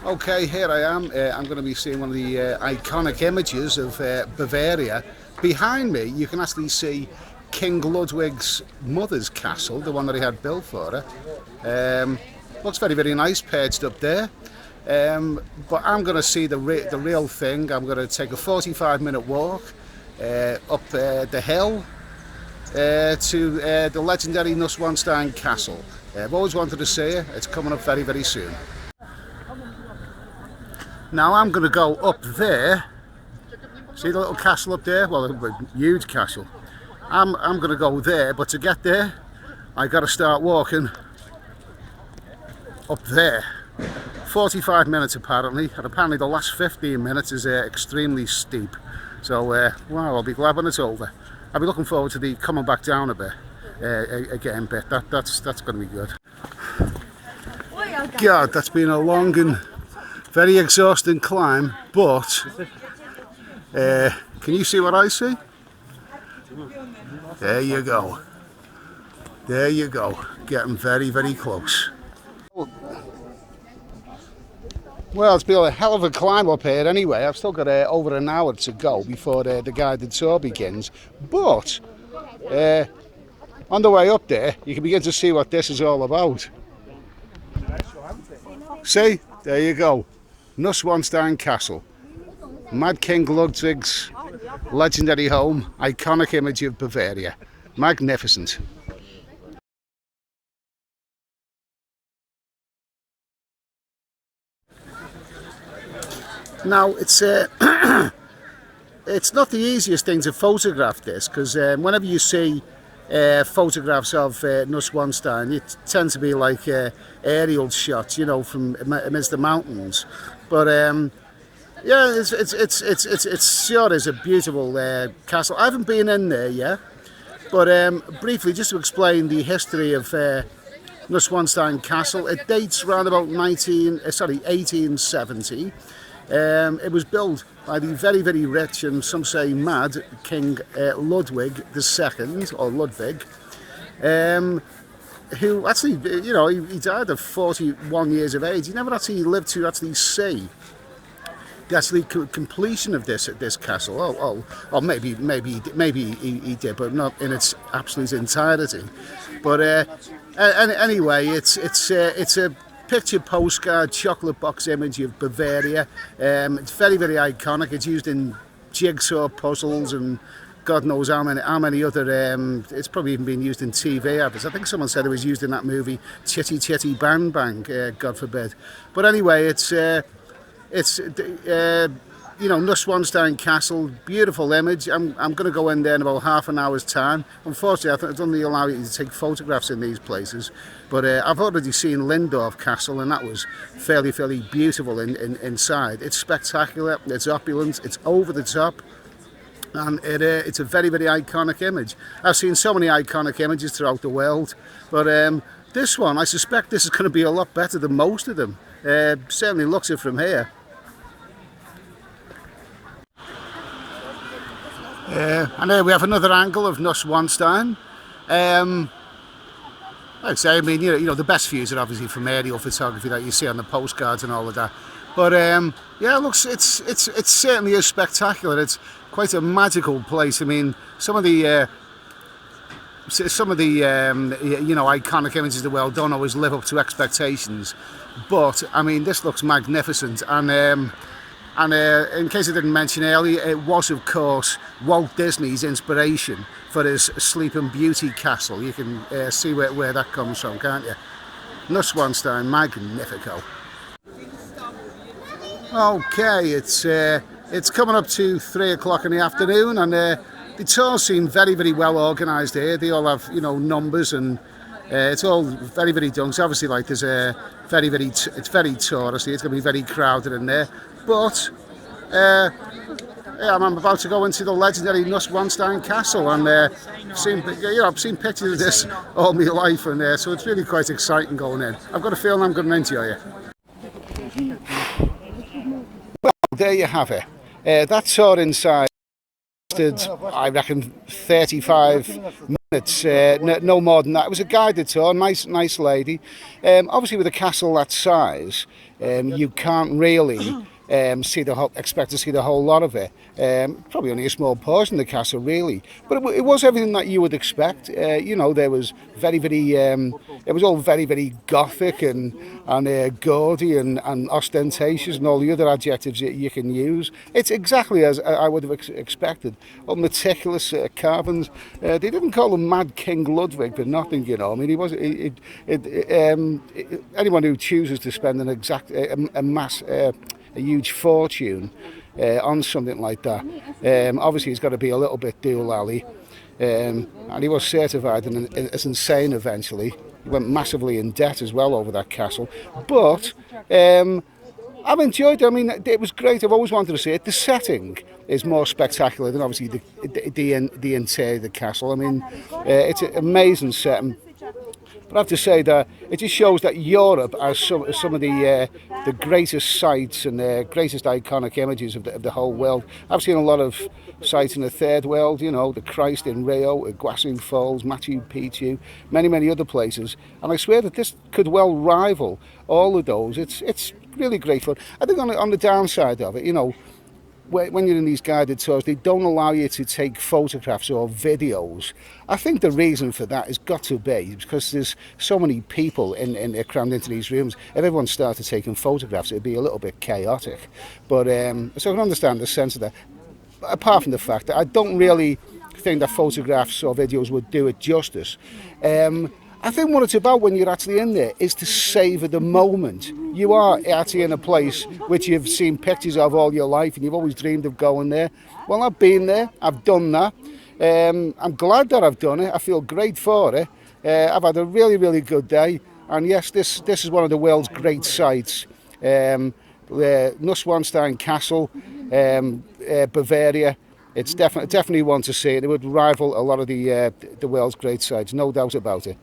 Okay, here I am. I'm going to be seeing one of the iconic images of Bavaria. Behind me, you can actually see King Ludwig's mother's castle, the one that he had built for her. Looks very, very nice, perched up there. But I'm going to see the real thing. I'm going to take a 45-minute walk up the hill to the legendary NEUSCHWANSTEIN castle. I've always wanted to see it. It's coming up very, very soon. Now I'm going to go up there. See the little castle up there? Well, a huge castle. I'm going to go there, but to get there, I got to start walking up there. 45 minutes apparently, and apparently the last 15 minutes is extremely steep. So, wow, I'll be glad when it's over. I'll be looking forward to the coming back down a bit, again, but that's going to be good. God, that's been a long and very exhausting climb, but can you see what I see? There you go. There you go. Getting very, very close. Well, it's been a hell of a climb up here anyway. I've still got over an hour to go before the guided tour begins. But on the way up there, you can begin to see what this is all about. See? There you go. NEUSCHWANSTEIN Castle. Mad King Ludwig's legendary home. Iconic image of Bavaria. Magnificent. Now, it's it's not the easiest thing to photograph this, because whenever you see photographs of NEUSCHWANSTEIN, it tends to be like aerial shots, you know, from amidst the mountains. But yeah, it's sure is a beautiful castle. I haven't been in there yet, but briefly, just to explain the history of NEUSCHWANSTEIN Castle, it dates around about 1870. It was built by the very, very rich, and some say mad, King Ludwig II, or Ludwig, who actually, you know, he died at 41 years of age. He never actually lived to actually see the actually completion of this castle. Or maybe he did, but not in its absolute entirety. But anyway, it's a picture postcard, chocolate box image of Bavaria. It's very, very iconic. It's used in jigsaw puzzles and God knows how many other. It's probably even been used in TV adverts. I think someone said it was used in that movie Chitty Chitty Bang Bang. God forbid. But anyway, it's you know, NEUSCHWANSTEIN Castle, beautiful image. I'm going to go in there in about half an hour's time. Unfortunately, I think it doesn't allow you to take photographs in these places. But I've already seen Lindorf Castle, and that was fairly beautiful inside. It's spectacular, it's opulent, it's over the top, and it's a very, very iconic image. I've seen so many iconic images throughout the world, but this one, I suspect this is going to be a lot better than most of them. Certainly looks it from here. And here we have another angle of NEUSCHWANSTEIN. Like I say, I mean, you know, the best views are obviously from aerial photography that you see on the postcards and all of that. But yeah, it looks, it's certainly is spectacular. It's quite a magical place. I mean, some of the you know, iconic images of the world don't always live up to expectations. But I mean, this looks magnificent. And in case I didn't mention earlier, it was, of course, Walt Disney's inspiration for his Sleeping Beauty castle. You can see where that comes from, can't you? NEUSCHWANSTEIN, magnifico. Okay, it's coming up to 3 o'clock in the afternoon, and the tours seem very, very well organised here. They all have, you know, numbers, and it's all very, very done. So obviously, like, there's it's very touristy. It's going to be very crowded in there. But yeah, I'm about to go into the legendary NEUSCHWANSTEIN Castle, and I've seen pictures of this all my life, and so it's really quite exciting going in. I've got a feeling I'm going to enjoy it. Well, there you have it. That tour inside lasted, I reckon, 35 minutes. It's no more than that. It was a guided tour, nice lady. Obviously, with a castle that size, you can't really expect to see the whole lot of it. Probably only a small portion of the castle, really. But it was everything that you would expect. You know, there was it was all very gothic and gaudy and ostentatious and all the other adjectives that you can use. It's exactly as I would have expected. All meticulous carvings. They didn't call him Mad King Ludwig for nothing, you know. I mean, he was. Anyone who chooses to spend a huge fortune on something like that, obviously he's got to be a little bit doolally, and he was certified as insane eventually. He went massively in debt as well over that castle, but I've enjoyed it. I mean, it was great. I've always wanted to see it. The setting is more spectacular than obviously the interior of the castle. I mean, it's an amazing setting. But I have to say that it just shows that Europe has some of the greatest sites and the greatest iconic images of the whole world. I've seen a lot of sites in the third world, you know, the Christ in Rio, Iguazu Falls, Machu Picchu, many other places. And I swear that this could well rival all of those. It's really great fun. I think on the downside of it, you know, when you're in these guided tours, they don't allow you to take photographs or videos. I think the reason for that has got to be because there's so many people crammed into these rooms. If everyone started taking photographs, it'd be a little bit chaotic. But so I can understand the sense of that. Apart from the fact that I don't really think that photographs or videos would do it justice. I think what it's about when you're actually in there is to savour the moment. You are actually in a place which you've seen pictures of all your life and you've always dreamed of going there. Well, I've been there, I've done that. I'm glad that I've done it. I feel great for it. I've had a really good day. And yes, this is one of the world's great sites. NEUSCHWANSTEIN Castle, Bavaria. It's definitely one to see. It would rival a lot of the world's great sites, no doubt about it.